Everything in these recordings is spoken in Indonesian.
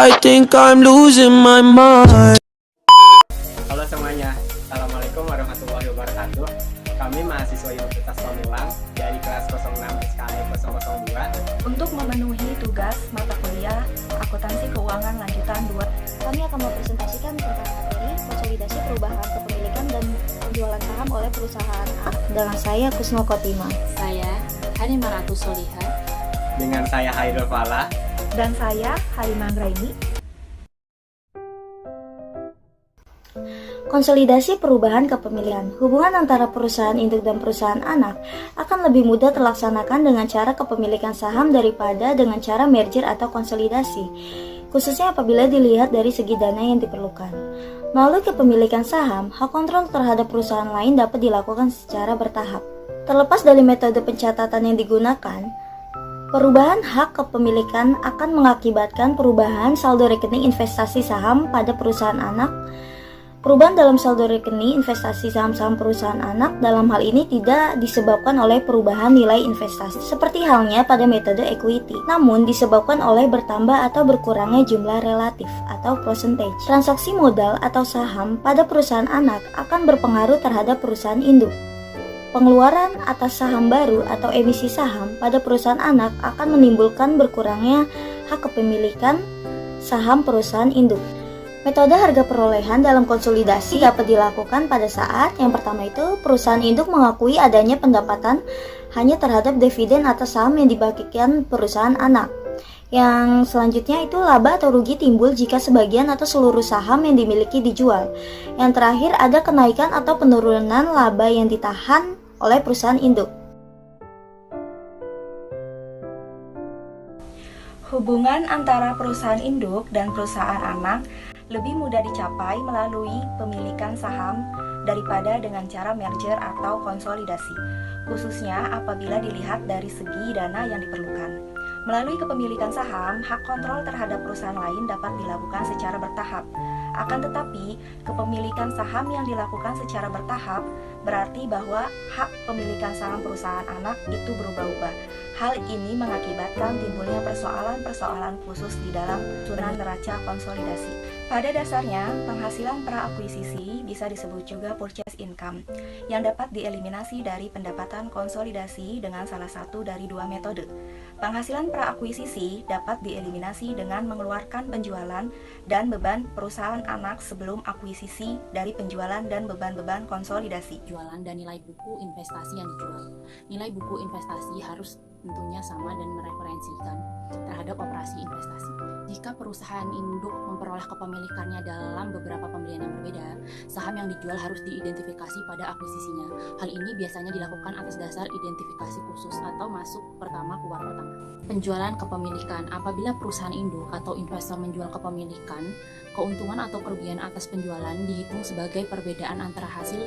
I think I'm losing my mind. Halo semuanya, Assalamualaikum warahmatullahi wabarakatuh. Kami mahasiswa Universitas Pamulang dari kelas 06 SKE 002 Untuk memenuhi tugas mata kuliah akuntansi keuangan lanjutan 2. Kami akan mempresentasikan tentang materi konsolidasi perubahan kepemilikan dan penjualan saham oleh perusahaan A. Dengan saya Kusno Kotima. Saya Hanimah Ratu Solihah. dengan saya Hairul Falah. Dan saya Halimah Graini. Konsolidasi perubahan kepemilikan. Hubungan antara perusahaan induk dan perusahaan anak akan lebih mudah terlaksanakan dengan cara kepemilikan saham daripada dengan cara merger atau konsolidasi, khususnya apabila dilihat dari segi dana yang diperlukan. Melalui kepemilikan saham, hak kontrol terhadap perusahaan lain dapat dilakukan secara bertahap. Terlepas dari metode pencatatan yang digunakan, perubahan hak kepemilikan akan mengakibatkan perubahan saldo rekening investasi saham pada perusahaan anak. Perubahan dalam saldo rekening investasi saham-saham perusahaan anak dalam hal ini tidak disebabkan oleh perubahan nilai investasi seperti halnya pada metode equity, namun disebabkan oleh bertambah atau berkurangnya jumlah relatif atau percentage. Transaksi modal atau saham pada perusahaan anak akan berpengaruh terhadap perusahaan induk. Pengeluaran atas saham baru atau emisi saham pada perusahaan anak akan menimbulkan berkurangnya hak kepemilikan saham perusahaan induk. Metode harga perolehan dalam konsolidasi dapat dilakukan pada saat yang pertama itu perusahaan induk mengakui adanya pendapatan hanya terhadap dividen atas saham yang dibagikan perusahaan anak. Yang selanjutnya itu laba atau rugi timbul jika sebagian atau seluruh saham yang dimiliki dijual. Yang terakhir ada kenaikan atau penurunan laba yang ditahan oleh perusahaan induk. Hubungan antara perusahaan induk dan perusahaan anak lebih mudah dicapai melalui pemilikan saham daripada dengan cara merger atau konsolidasi, khususnya apabila dilihat dari segi dana yang diperlukan. Melalui kepemilikan saham, hak kontrol terhadap perusahaan lain dapat dilakukan secara bertahap. Akan tetapi, kepemilikan saham yang dilakukan secara bertahap berarti bahwa hak pemilikan saham perusahaan anak itu berubah-ubah. Hal ini mengakibatkan timbulnya persoalan-persoalan khusus di dalam susunan neraca konsolidasi. Pada dasarnya, penghasilan pra-akuisisi bisa disebut juga purchase income, yang dapat dieliminasi dari pendapatan konsolidasi dengan salah satu dari dua metode. Penghasilan pra-akuisisi dapat dieliminasi dengan mengeluarkan penjualan dan beban perusahaan anak sebelum akuisisi dari penjualan dan beban-beban konsolidasi. Jualan dan nilai buku investasi yang dijual. Nilai buku investasi harus tentunya sama dan mereferensikan terhadap operasi investasi. Jika perusahaan induk memperoleh kepemilikannya dalam beberapa pembelian yang berbeda, saham yang dijual harus diidentifikasi pada akuisisinya. Hal ini biasanya dilakukan atas dasar identifikasi khusus atau masuk pertama keluar pertama. Penjualan kepemilikan. Apabila perusahaan induk atau investor menjual kepemilikan, keuntungan atau kerugian atas penjualan dihitung sebagai perbedaan antara hasil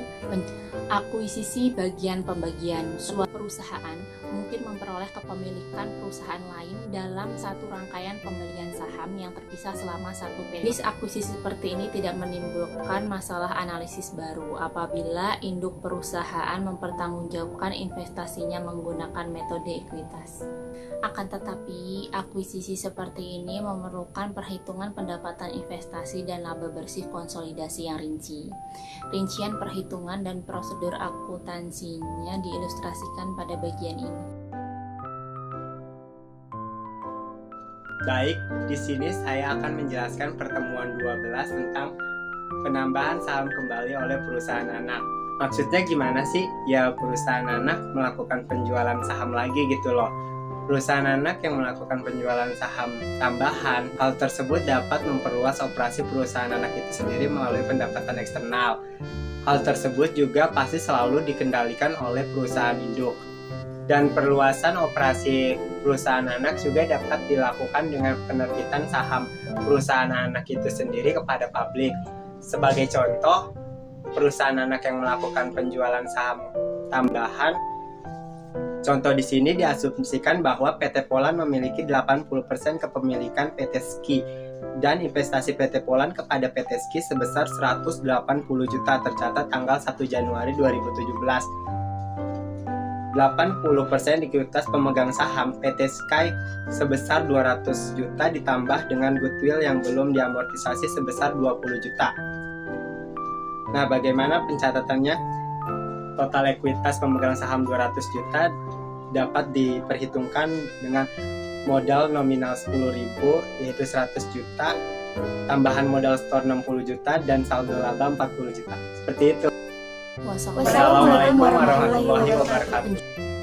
akuisisi bagian pembagian. Suatu perusahaan mungkin memperoleh kepemilikan perusahaan lain dalam satu rangkaian pembelian saham yang terpisah selama satu periode. Jenis akuisisi seperti ini tidak menimbulkan masalah analisis baru apabila induk perusahaan mempertanggungjawabkan investasinya menggunakan metode ekuitas. Akan tetapi, akuisisi seperti ini memerlukan perhitungan pendapatan investasi dan laba bersih konsolidasi yang rinci. Rincian perhitungan dan prosedur akuntansinya diilustrasikan pada bagian ini. Baik, di sini saya akan menjelaskan pertemuan 12 tentang penambahan saham kembali oleh perusahaan anak. Maksudnya gimana sih? Ya, perusahaan anak melakukan penjualan saham lagi gitu loh. Perusahaan anak yang melakukan penjualan saham tambahan, hal tersebut dapat memperluas operasi perusahaan anak itu sendiri melalui pendapatan eksternal. Hal tersebut juga pasti selalu dikendalikan oleh perusahaan induk. Dan perluasan operasi perusahaan anak juga dapat dilakukan dengan penerbitan saham perusahaan anak itu sendiri kepada publik. Sebagai contoh, perusahaan anak yang melakukan penjualan saham tambahan, contoh di sini diasumsikan bahwa PT Polan memiliki 80% kepemilikan PT Ski dan investasi PT Polan kepada PT Ski sebesar 180 juta tercatat tanggal 1 Januari 2017. 80% ekuitas pemegang saham PT Sky sebesar 200 juta ditambah dengan goodwill yang belum diamortisasi sebesar 20 juta. Nah, bagaimana pencatatannya? Total ekuitas pemegang saham 200 juta dapat diperhitungkan dengan modal nominal 10.000 yaitu 100 juta, tambahan modal store 60 juta, dan saldo laba 40 juta. Seperti itu. Wassalamualaikum warahmatullahi wabarakatuh.